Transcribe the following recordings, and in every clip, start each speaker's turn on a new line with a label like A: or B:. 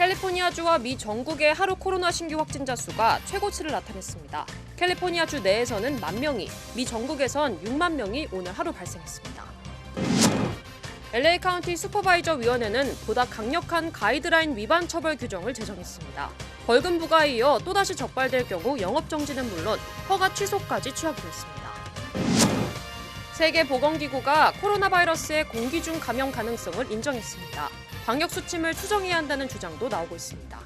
A: 캘리포니아주와 미 전국의 하루 코로나 신규 확진자 수가 최고치를 나타냈습니다. 캘리포니아주 내에서는 10,000명이, 미 전국에선 6만 명이 오늘 하루 발생했습니다. LA 카운티 슈퍼바이저 위원회는 보다 강력한 가이드라인 위반 처벌 규정을 제정했습니다. 벌금 부과에 이어 또다시 적발될 경우 영업 정지는 물론 허가 취소까지 취하기로 했습니다. 세계보건기구가 코로나 바이러스의 공기 중 감염 가능성을 인정했습니다. 방역 수침을 수정해야 한다는 주장도 나오고 있습니다.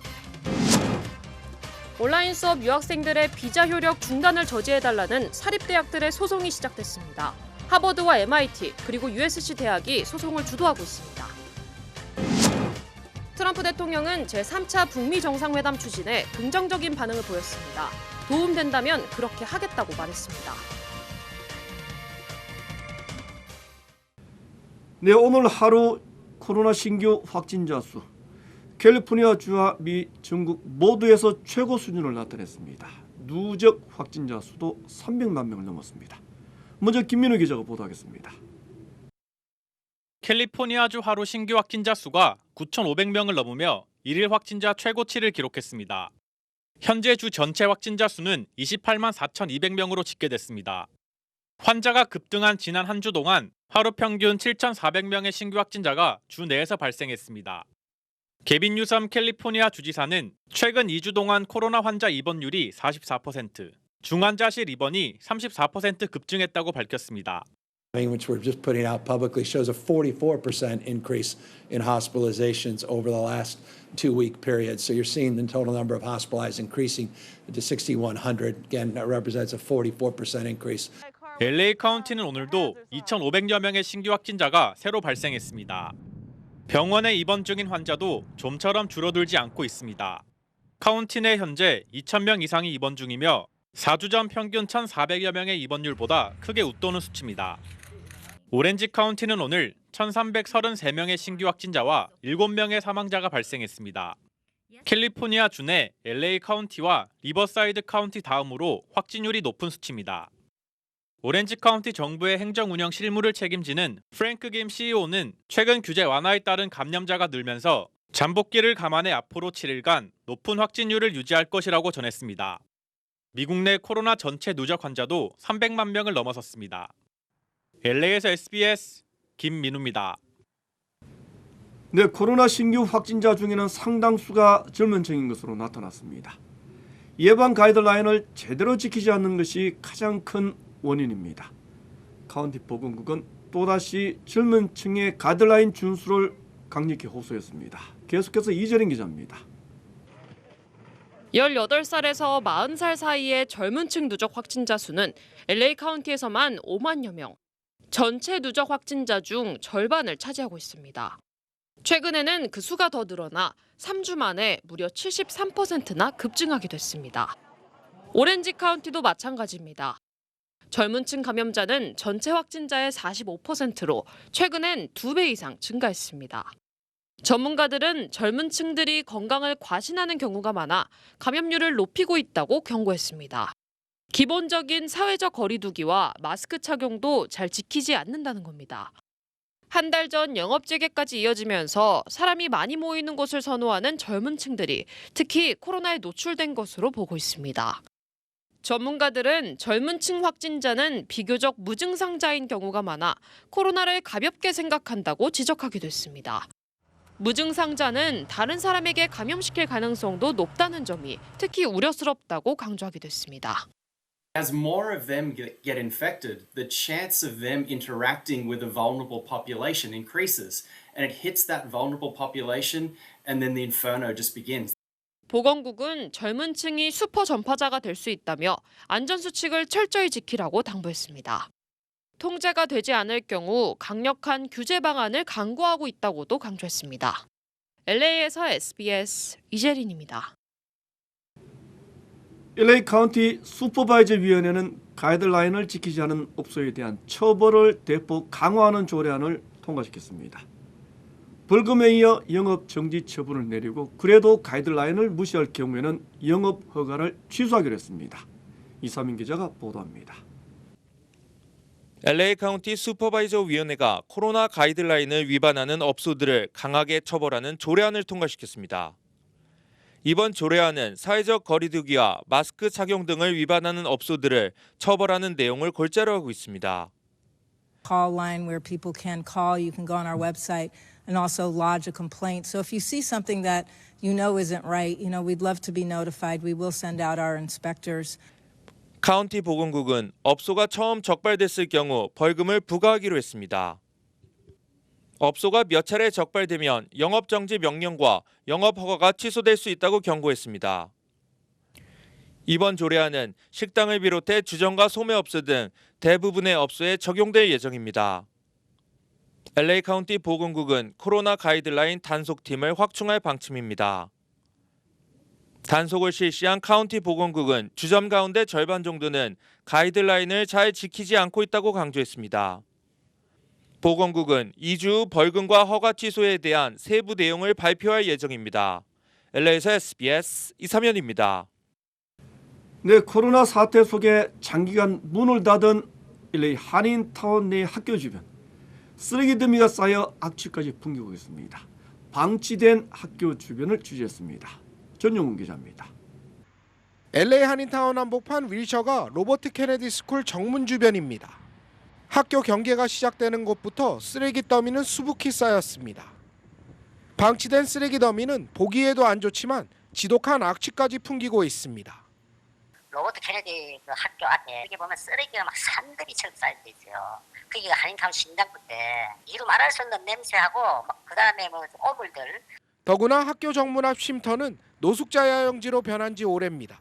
A: 온라인 수업 유학생들의 비자 효력 중단을 저지해달라는 사립대학들의 소송이 시작됐습니다. 하버드와 MIT 그리고 USC 대학이 소송을 주도하고 있습니다. 트럼프 대통령은 제3차 북미 정상회담 추진에 긍정적인 반응을 보였습니다. 도움된다면 그렇게 하겠다고 말했습니다.
B: 네, 오늘 하루 코로나 신규 확진자 수 캘리포니아주와 미 전국 모두에서 최고 수준을 나타냈습니다. 누적 확진자 수도 300만 명을 넘었습니다. 먼저 김민우 기자가 보도하겠습니다.
C: 캘리포니아주 하루 신규 확진자 수가 9,500명을 넘으며 일일 확진자 최고치를 기록했습니다. 현재 주 전체 확진자 수는 28만 4,200명으로 집계됐습니다. 환자가 급등한 지난 한 주 동안 하루 평균 7,400명의 신규 확진자가 주 내에서 발생했습니다. 게빈 뉴섬 캘리포니아 주지사는 최근 2주 동안 코로나 환자 입원율이 44%, 중환자실 입원이 34% 급증했다고 밝혔습니다.
D: Which we're just putting out publicly shows a 44% increase in hospitalizations over the last 2-week period. So you're seeing the total number of hospitalized increasing to 6,100. Again, that represents a 44% increase.
C: LA 카운티는 오늘도 2,500여 명의 신규 확진자가 새로 발생했습니다. 병원에 입원 중인 환자도 좀처럼 줄어들지 않고 있습니다. 카운티 내 현재 2,000명 이상이 입원 중이며 4주 전 평균 1,400여 명의 입원율보다 크게 웃도는 수치입니다. 오렌지 카운티는 오늘 1,333명의 신규 확진자와 7명의 사망자가 발생했습니다. 캘리포니아 주 내 LA 카운티와 리버사이드 카운티 다음으로 확진율이 높은 수치입니다. 오렌지 카운티 정부의 행정 운영 실무를 책임지는 프랭크 김 CEO는 최근 규제 완화에 따른 감염자가 늘면서 잠복기를 감안해 앞으로 7일간 높은 확진율을 유지할 것이라고 전했습니다. 미국 내 코로나 전체 누적 환자도 300만 명을 넘어섰습니다. LA에서 SBS 김민우입니다.
B: 네, 코로나 신규 확진자 중에는 상당수가 젊은 층인 것으로 나타났습니다. 예방 가이드라인을 제대로 지키지 않는 것이 가장 큰 원인입니다. 카운티 보건국은 또다시 젊은 층의 가이드라인 준수를 강력히 호소했습니다. 계속해서 이재린 기자입니다.
A: 18살에서 40살 사이의 젊은 층 누적 확진자 수는 LA 카운티에서만 5만여 명, 전체 누적 확진자 중 절반을 차지하고 있습니다. 최근에는 그 수가 더 늘어나 3주 만에 무려 73%나 급증하게 됐습니다. 오렌지 카운티도 마찬가지입니다. 젊은 층 감염자는 전체 확진자의 45%로 최근엔 2배 이상 증가했습니다. 전문가들은 젊은 층들이 건강을 과신하는 경우가 많아 감염률을 높이고 있다고 경고했습니다. 기본적인 사회적 거리 두기와 마스크 착용도 잘 지키지 않는다는 겁니다. 한 달 전 영업 재개까지 이어지면서 사람이 많이 모이는 곳을 선호하는 젊은 층들이 특히 코로나에 노출된 것으로 보고 있습니다. 전문가들은 젊은 층 확진자는 비교적 무증상자인 경우가 많아 코로나를 가볍게 생각한다고 지적하기도 했습니다. 무증상자는 다른 사람에게 감염시킬 가능성도 높다는 점이 특히 우려스럽다고 강조하기도 했습니다.
E: As more of them get infected, the chance of them interacting with a vulnerable population increases, and it hits that vulnerable population, and then the inferno just begins.
A: 보건국은 젊은 층이 슈퍼 전파자가 될 수 있다며 안전수칙을 철저히 지키라고 당부했습니다. 통제가 되지 않을 경우 강력한 규제 방안을 강구하고 있다고도 강조했습니다. LA에서 SBS 이재린입니다.
B: LA 카운티 슈퍼바이저 위원회는 가이드라인을 지키지 않은 업소에 대한 처벌을 대폭 강화하는 조례안을 통과시켰습니다. 벌금에 이어 영업 정지 처분을 내리고 그래도 가이드라인을 무시할 경우에는 영업 허가를 취소하기로 했습니다. 이사민 기자가 보도합니다.
F: LA 카운티 슈퍼바이저 위원회가 코로나 가이드라인을 위반하는 업소들을 강하게 처벌하는 조례안을 통과시켰습니다. 이번 조례안은 사회적 거리두기와 마스크 착용 등을 위반하는 업소들을 처벌하는 내용을 골자로 하고 있습니다.
G: Call line where people can call. You can go on our website and also lodge a complaint. So if you see something that you know isn't right, we'd love to be notified. We will send out our inspectors.
F: 카운티 보건국은 업소가 처음 적발됐을 경우 벌금을 부과하기로 했습니다. 업소가 몇 차례 적발되면 영업정지 명령과 영업허가가 취소될 수 있다고 경고했습니다. 이번 조례안은 식당을 비롯해 주점과 소매업소 등 대부분의 업소에 적용될 예정입니다. LA 카운티 보건국은 코로나 가이드라인 단속팀을 확충할 방침입니다. 단속을 실시한 카운티 보건국은 주점 가운데 절반 정도는 가이드라인을 잘 지키지 않고 있다고 강조했습니다. 보건국은 2주 후 벌금과 허가 취소에 대한 세부 내용을 발표할 예정입니다. LA에서 SBS 이삼현입니다.
B: 네, 코로나 사태 속에 장기간 문을 닫은 LA 한인타운 내 학교 주변 쓰레기 더미가 쌓여 악취까지 풍기고 있습니다. 방치된 학교 주변을 취재했습니다. 전용훈 기자입니다.
H: LA 한인타운 한복판 윌셔가 로버트 케네디 스쿨 정문 주변입니다. 학교 경계가 시작되는 곳부터 쓰레기 더미는 수북히 쌓였습니다. 방치된 쓰레기 더미는 보기에도 안 좋지만 지독한 악취까지 풍기고 있습니다.
I: 로버트 케네디 그 학교 앞에 여기 보면 쓰레기가 막 산더미처럼 쌓여져 있어요. 그게 한인타운 신당부 때 이루 말할 수 없는 냄새하고 그 다음에 뭐 오물들.
H: 더구나 학교 정문 앞 쉼터는 노숙자 야영지로 변한 지 오래입니다.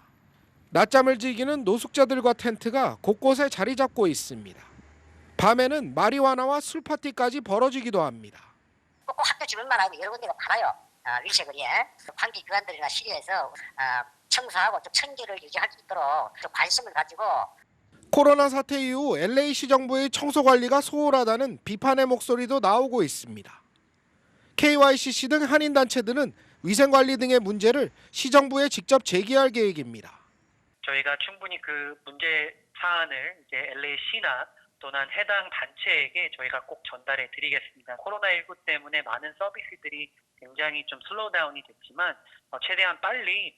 H: 낮잠을 즐기는 노숙자들과 텐트가 곳곳에 자리 잡고 있습니다. 밤에는 마리화나와 술 파티까지 벌어지기도 합니다.
I: 꼭 학교 주변만 아니고 여러 군데가 많아요. 윌셔 거리에 관계 기관들이나 시리에서 청소하고 좀 청결을 유지할 수 있도록 좀 관심을 가지고.
H: 코로나 사태 이후 LA 시정부의 청소 관리가 소홀하다는 비판의 목소리도 나오고 있습니다. KYCC 등 한인단체들은 위생관리 등의 문제를 시정부에 직접 제기할 계획입니다.
J: 저희가 충분히 그 문제 사안을 이제 LA시나 또는 해당 단체에게 저희가 꼭 전달해 드리겠습니다. 코로나19 때문에 많은 서비스들이 굉장히 좀 슬로우다운이 됐지만 최대한 빨리.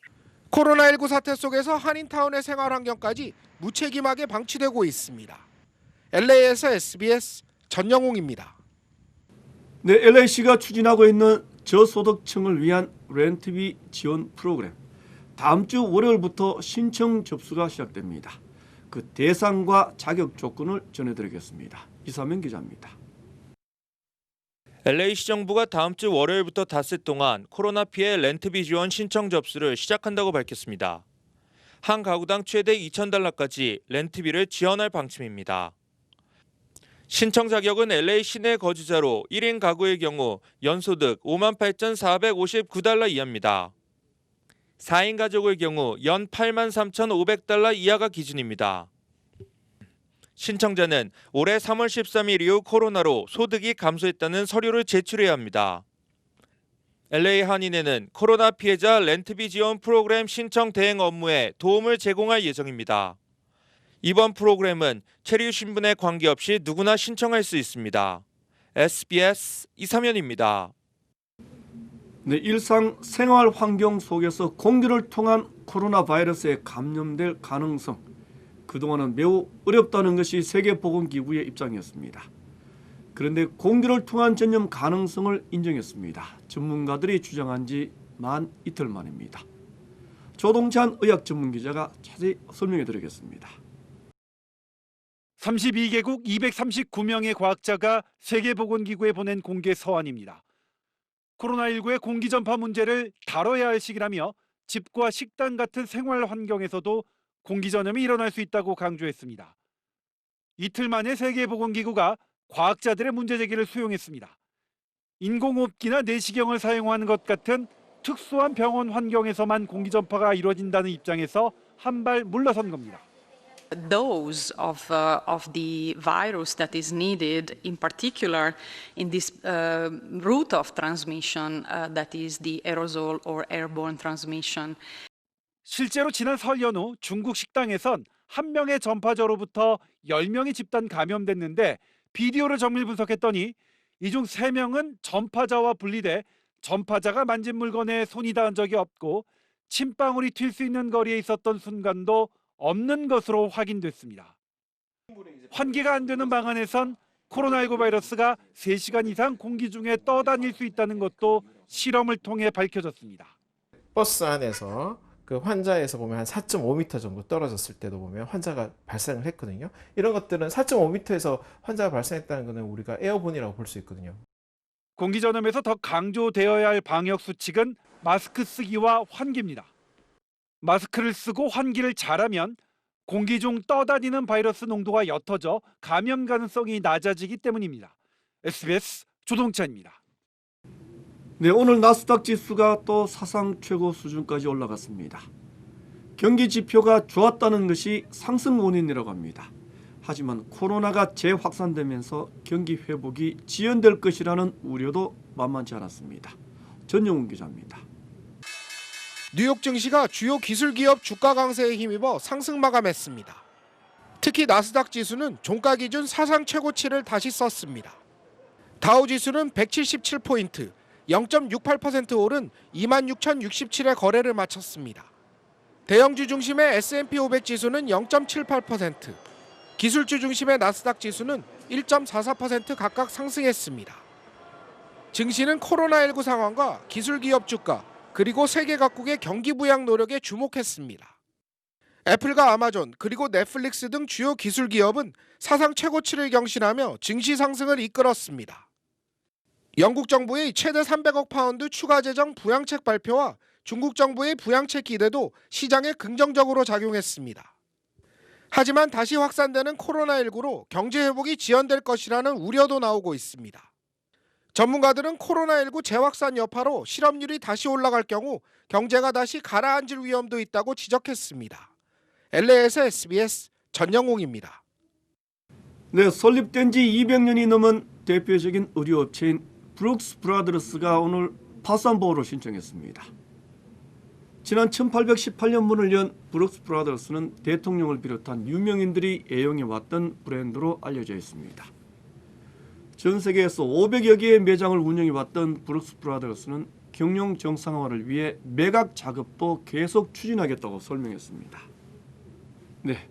H: 코로나19 사태 속에서 한인타운의 생활 환경까지 무책임하게 방치되고 있습니다. LA에서 SBS 전영웅입니다.
B: 네, LA시가 추진하고 있는 저소득층을 위한 렌트비 지원 프로그램. 다음 주 월요일부터 신청 접수가 시작됩니다. 그 대상과 자격 조건을 전해드리겠습니다. 이사명 기자입니다.
F: LA 시정부가 다음 주 월요일부터 닷새 동안 코로나 피해 렌트비 지원 신청 접수를 시작한다고 밝혔습니다. 한 가구당 최대 $2,000까지 렌트비를 지원할 방침입니다. 신청 자격은 LA 시내 거주자로 1인 가구의 경우 연소득 $58,459 이하입니다. 4인 가족의 경우 연 $83,500 이하가 기준입니다. 신청자는 올해 3월 13일 이후 코로나로 소득이 감소했다는 서류를 제출해야 합니다. LA 한인회는 코로나 피해자 렌트비 지원 프로그램 신청 대행 업무에 도움을 제공할 예정입니다. 이번 프로그램은 체류 신분에 관계없이 누구나 신청할 수 있습니다. SBS 이삼현입니다.
B: 네, 일상 생활 환경 속에서 공기를 통한 코로나 바이러스에 감염될 가능성, 그동안은 매우 어렵다는 것이 세계보건기구의 입장이었습니다. 그런데 공기를 통한 전염 가능성을 인정했습니다. 전문가들이 주장한 지 만 이틀 만입니다. 조동찬 의학 전문기자가 자세히 설명해 드리겠습니다.
K: 32개국 239명의 과학자가 세계보건기구에 보낸 공개 서한입니다. 코로나19의 공기 전파 문제를 다뤄야 할 시기라며 집과 식당 같은 생활 환경에서도 공기 전염이 일어날 수 있다고 강조했습니다. 이틀 만에 세계보건기구가 과학자들의 문제 제기를 수용했습니다. 인공호흡기나 내시경을 사용하는 것 같은 특수한 병원 환경에서만 공기 전파가 이루어진다는 입장에서 한 발 물러선 겁니다.
L: Dose of the virus that is needed, in particular in this route of transmission that is the aerosol or airborne transmission.
K: 실제로 지난 설 연후 중국 식당에선 한 명의 전파자로부터 10명이 집단 감염됐는데 비디오를 정밀 분석했더니 이 중 3명은 전파자와 분리돼 전파자가 만진 물건에 손이 닿은 적이 없고 침방울이 튈 수 있는 거리에 있었던 순간도 없는 것으로 확인됐습니다. 환기가 안 되는 방 안에선 코로나19 바이러스가 3시간 이상 공기 중에 떠다닐 수 있다는 것도 실험을 통해 밝혀졌습니다.
M: 버스 안에서 그 환자에서 보면 한 4.5m 정도 떨어졌을 때도 보면 환자가 발생을 했거든요. 이런 것들은 4.5m에서 환자가 발생했다는 것은 우리가 에어본이라고 볼 수 있거든요.
K: 공기전염에서 더 강조되어야 할 방역 수칙은 마스크 쓰기와 환기입니다. 마스크를 쓰고 환기를 잘하면 공기 중 떠다니는 바이러스 농도가 옅어져 감염 가능성이 낮아지기 때문입니다. SBS 조동찬입니다.
B: 네, 오늘 나스닥 지수가 또 사상 최고 수준까지 올라갔습니다. 경기 지표가 좋았다는 것이 상승 원인이라고 합니다. 하지만 코로나가 재확산되면서 경기 회복이 지연될 것이라는 우려도 만만치 않았습니다. 전영훈 기자입니다.
H: 뉴욕 증시가 주요 기술 기업 주가 강세에 힘입어 상승 마감했습니다. 특히 나스닥 지수는 종가 기준 사상 최고치를 다시 썼습니다. 다우 지수는 177포인트, 0.68% 오른 26,067의 거래를 마쳤습니다. 대형주 중심의 S&P 500 지수는 0.78%, 기술주 중심의 나스닥 지수는 1.44% 각각 상승했습니다. 증시는 코로나19 상황과 기술기업 주가, 그리고 세계 각국의 경기 부양 노력에 주목했습니다. 애플과 아마존, 그리고 넷플릭스 등 주요 기술 기업은 사상 최고치를 경신하며 증시 상승을 이끌었습니다. 영국 정부의 최대 300억 파운드 추가 재정 부양책 발표와 중국 정부의 부양책 기대도 시장에 긍정적으로 작용했습니다. 하지만 다시 확산되는 코로나19로 경제 회복이 지연될 것이라는 우려도 나오고 있습니다. 전문가들은 코로나19 재확산 여파로 실업률이 다시 올라갈 경우 경제가 다시 가라앉을 위험도 있다고 지적했습니다. LA에서 SBS 전영웅입니다.
B: 네, 설립된 지 200년이 넘은 대표적인 의료업체인 브룩스 브라더스가 오늘 파산보호를 신청했습니다. 지난 1818년 문을 연 브룩스 브라더스는 대통령을 비롯한 유명인들이 애용해왔던 브랜드로 알려져 있습니다. 전 세계에서 500여 개의 매장을 운영해왔던 브룩스 브라더스는 경영 정상화를 위해 매각 작업도 계속 추진하겠다고 설명했습니다. 네,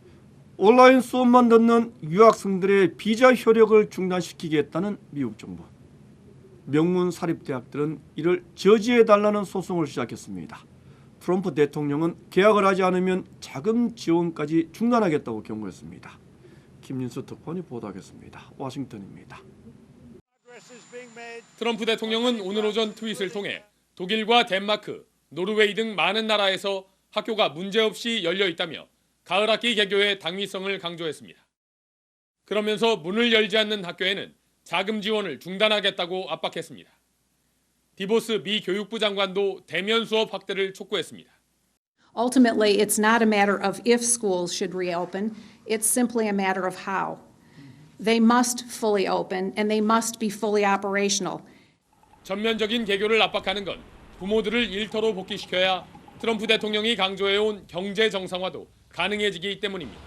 B: 온라인 수업만 듣는 유학생들의 비자 효력을 중단시키겠다는 미국 정부. 명문 사립대학들은 이를 저지해달라는 소송을 시작했습니다. 트럼프 대통령은 계약을 하지 않으면 자금 지원까지 중단하겠다고 경고했습니다. 김윤수 특파원이 보도하겠습니다. 워싱턴입니다.
N: 트럼프 대통령은 오늘 오전 트윗을 통해 독일과 덴마크, 노르웨이 등 많은 나라에서 학교가 문제없이 열려 있다며 가을 학기 개교의 당위성을 강조했습니다. 그러면서 문을 열지 않는 학교에는 자금 지원을 중단하겠다고 압박했습니다. 디보스 미 교육부 장관도 대면 수업 확대를 촉구했습니다.
O: Ultimately, it's not a matter of if schools should reopen, it's simply a matter of how. They must fully open and they must be fully operational.
N: 전면적인 개교를 압박하는 건 부모들을 일터로 복귀시켜야 트럼프 대통령이 강조해온 경제 정상화도 가능해지기 때문입니다.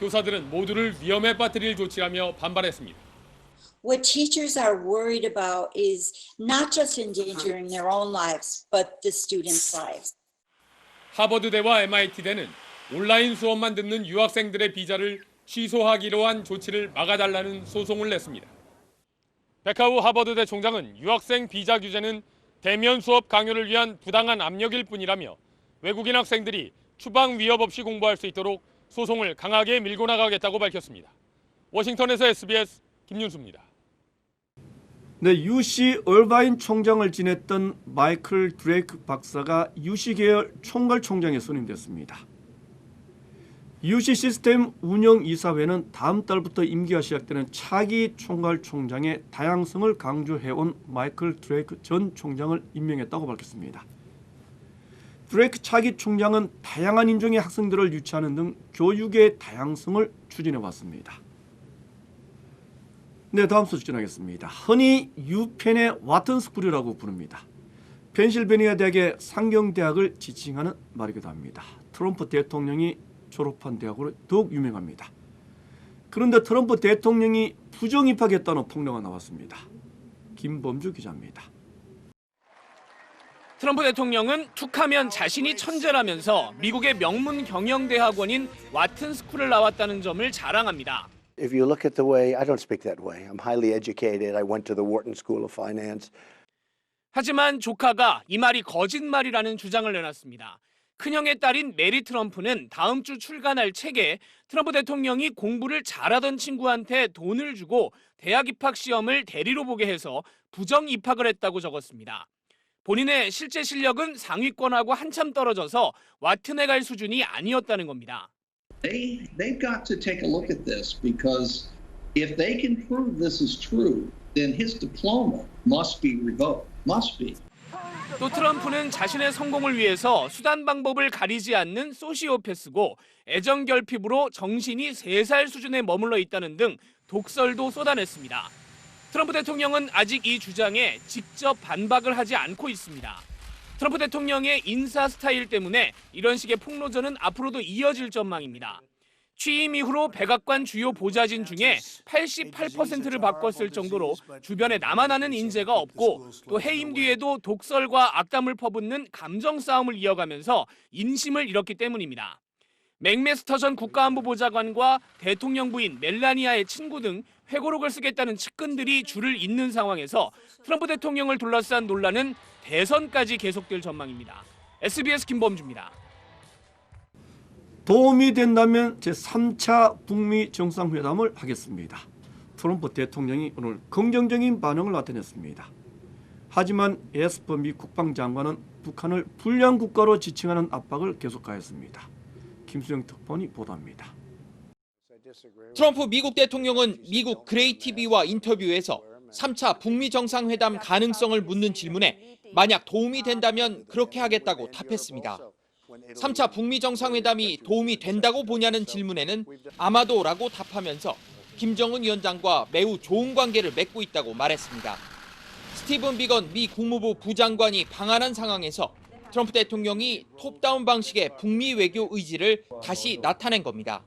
N: 교사들은 모두를 위험에 빠뜨릴 조치라며 반발했습니다.
P: What teachers are worried about is not just endangering their own lives, but the students' lives.
N: 하버드대와 MIT대는 온라인 수업만 듣는 유학생들의 비자를 취소하기로 한 조치를 막아달라는 소송을 냈습니다. 백하우 하버드대 총장은 유학생 비자 규제는 대면 수업 강요를 위한 부당한 압력일 뿐이라며 외국인 학생들이 추방 위협 없이 공부할 수 있도록 소송을 강하게 밀고 나가겠다고 밝혔습니다. 워싱턴에서 SBS 김윤수입니다.
B: 네, UC 얼바인 총장을 지냈던 마이클 드레이크 박사가 UC 계열 총괄총장에 선임됐습니다. UC 시스템 운영이사회는 다음 달부터 임기가 시작되는 차기 총괄총장의 다양성을 강조해온 마이클 드레이크 전 총장을 임명했다고 밝혔습니다. 드레이크 차기 총장은 다양한 인종의 학생들을 유치하는 등 교육의 다양성을 추진해왔습니다. 네, 다음 소식 전하겠습니다. 흔히 유펜의 와튼스쿨이라고 부릅니다. 펜실베니아 대학의 상경대학을 지칭하는 말이기도 합니다. 트럼프 대통령이 졸업한 대학으로 더욱 유명합니다. 그런데 트럼프 대통령이 부정 입학했다는 폭로가 나왔습니다. 김범주 기자입니다.
Q: 트럼프 대통령은 툭하면 자신이 천재라면서 미국의 명문 경영대학원인 와튼 스쿨을 나왔다는 점을 자랑합니다.
R: If you look at the way, I don't speak that way. I'm highly educated. I went to the Wharton School of Finance.
Q: 하지만 조카가 이 말이 거짓말이라는 주장을 내놨습니다. 큰형의 딸인 메리 트럼프는 다음 주 출간할 책에 트럼프 대통령이 공부를 잘하던 친구한테 돈을 주고 대학 입학 시험을 대리로 보게 해서 부정 입학을 했다고 적었습니다. 본인의 실제 실력은 상위권하고 한참 떨어져서 와튼에 갈 수준이 아니었다는 겁니다.
S: They've got to take a look at this because if they can prove this is true, then his diploma must be revoked. Must be.
Q: 또 트럼프는 자신의 성공을 위해서 수단 방법을 가리지 않는 소시오패스고 애정 결핍으로 정신이 3살 수준에 머물러 있다는 등 독설도 쏟아냈습니다. 트럼프 대통령은 아직 이 주장에 직접 반박을 하지 않고 있습니다. 트럼프 대통령의 인사 스타일 때문에 이런 식의 폭로전은 앞으로도 이어질 전망입니다. 취임 이후로 백악관 주요 보좌진 중에 88%를 바꿨을 정도로 주변에 나만 아는 인재가 없고 또 해임 뒤에도 독설과 악담을 퍼붓는 감정 싸움을 이어가면서 인심을 잃었기 때문입니다. 맥메스터 전 국가안보보좌관과 대통령 부인 멜라니아의 친구 등 회고록을 쓰겠다는 측근들이 줄을 잇는 상황에서 트럼프 대통령을 둘러싼 논란은 대선까지 계속될 전망입니다. SBS 김범주입니다.
B: 도움이 된다면 제3차 북미 정상회담을 하겠습니다. 트럼프 대통령이 오늘 긍정적인 반응을 나타냈습니다. 하지만 에스퍼 미 국방장관은 북한을 불량 국가로 지칭하는 압박을 계속하였습니다. 김수영 특파원이 보도합니다.
F: 트럼프 미국 대통령은 미국 그레이 TV와 인터뷰에서 3차 북미 정상회담 가능성을 묻는 질문에 만약 도움이 된다면 그렇게 하겠다고 답했습니다. 3차 북미 정상회담이 도움이 된다고 보냐는 질문에는 아마도라고 답하면서 김정은 위원장과 매우 좋은 관계를 맺고 있다고 말했습니다. 스티븐 비건 미 국무부 부장관이 방한한 상황에서 트럼프 대통령이 톱다운 방식의 북미 외교 의지를 다시 나타낸 겁니다.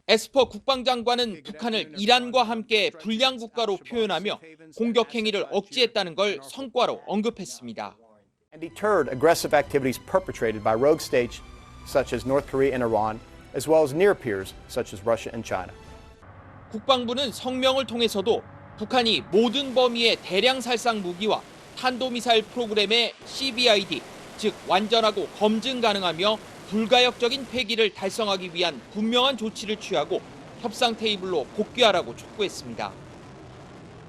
F: 에스퍼 국방장관은 북한을 이란과 함께 불량 국가로 표현하며 공격 행위를 억제했다는 걸 성과로 언급했습니다.
T: And deterred aggressive activities perpetrated by rogue states such as North Korea and Iran, as well as near peers such as Russia and China.
F: 국방부는 성명을 통해서도 북한이 모든 범위의 대량 살상 무기와 탄도미사일 프로그램의 CBID, 즉 완전하고 검증 가능하며 불가역적인 폐기를 달성하기 위한 분명한 조치를 취하고 협상 테이블로 복귀하라고 촉구했습니다.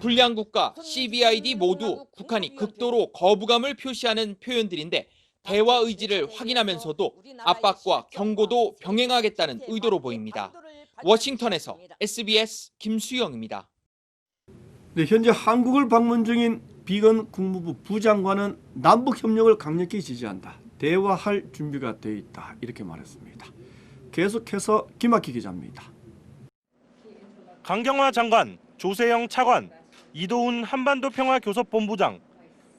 F: 불량 국가, CBID 모두 북한이 극도로 거부감을 표시하는 표현들인데 대화 의지를 확인하면서도 압박과 경고도 병행하겠다는 의도로 보입니다. 워싱턴에서 SBS 김수영입니다.
B: 네, 현재 한국을 방문 중인 비건 국무부 부장관은 남북 협력을 강력히 지지한다. 대화할 준비가 돼 있다. 이렇게 말했습니다. 계속해서 김학희 기자입니다.
U: 강경화 장관, 조세영 차관, 이도훈 한반도평화교섭본부장,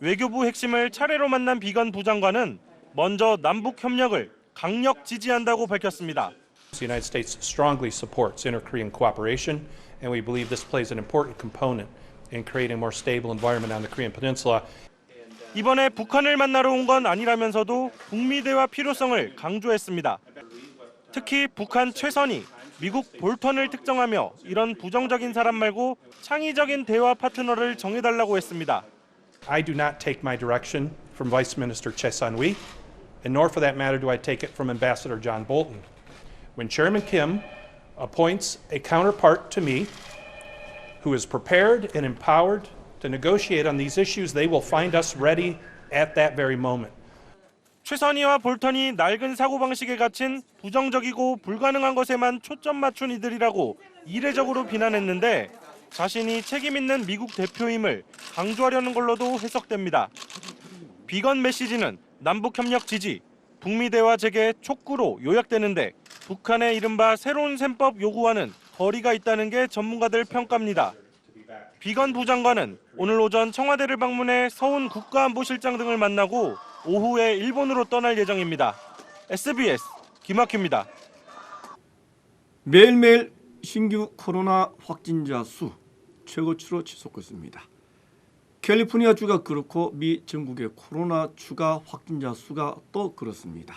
U: 외교부 핵심을 차례로 만난 비건 부장관은 먼저 남북 협력을 강력 지지한다고 밝혔습니다.
V: The United States strongly supports inter-Korean cooperation, and we believe this plays an important component in creating a more stable environment on the Korean Peninsula.
U: 이번에 북한을 만나러 온 건 아니라면서도 북미 대화 필요성을 강조했습니다. 특히 북한 최선희, 미국 볼턴을 특정하며 이런 부정적인 사람 말고 창의적인 대화 파트너를 정해달라고 했습니다.
V: I do not take my direction from Vice Minister Choi Sun-hui, and nor for that matter do I take it from Ambassador John Bolton. When Chairman Kim appoints a counterpart to me who is prepared and empowered to negotiate on these issues, they will find us ready at that very moment.
U: 최선희와 볼턴이 낡은 사고방식에 갇힌 부정적이고 불가능한 것에만 초점 맞춘 이들이라고 이례적으로 비난했는데 자신이 책임 있는 미국 대표임을 강조하려는 걸로도 해석됩니다. 비건 메시지는 남북협력 지지, 북미 대화 재개 촉구로 요약되는데 북한의 이른바 새로운 셈법 요구와는 거리가 있다는 게 전문가들 평가입니다. 비건 부장관은 오늘 오전 청와대를 방문해 서훈 국가안보실장 등을 만나고 오후에 일본으로 떠날 예정입니다. SBS 김학규입니다.
B: 매일매일 신규 코로나 확진자 수 최고치로 치솟고 있습니다. 캘리포니아주가 그렇고 미 전국의 코로나 추가 확진자 수가 또 그렇습니다.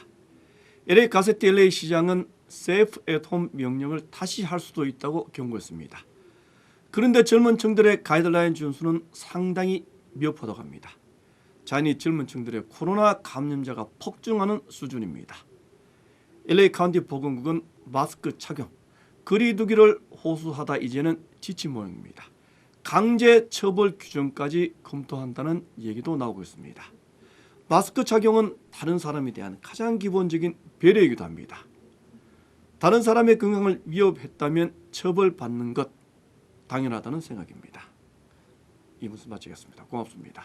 B: LA 가세티 LA 시장은 Safe at Home 명령을 다시 할 수도 있다고 경고했습니다. 그런데 젊은 층들의 가이드라인 준수는 상당히 미흡하다고 합니다. 자연히 젊은 층들의 코로나 감염자가 폭증하는 수준입니다. LA 카운티 보건국은 마스크 착용, 거리 두기를 호소하다 이제는 지친 모양입니다. 강제 처벌 규정까지 검토한다는 얘기도 나오고 있습니다. 마스크 착용은 다른 사람에 대한 가장 기본적인 배려이기도 합니다. 다른 사람의 건강을 위협했다면 처벌받는 것 당연하다는 생각입니다. 이 부분 마치겠습니다. 고맙습니다.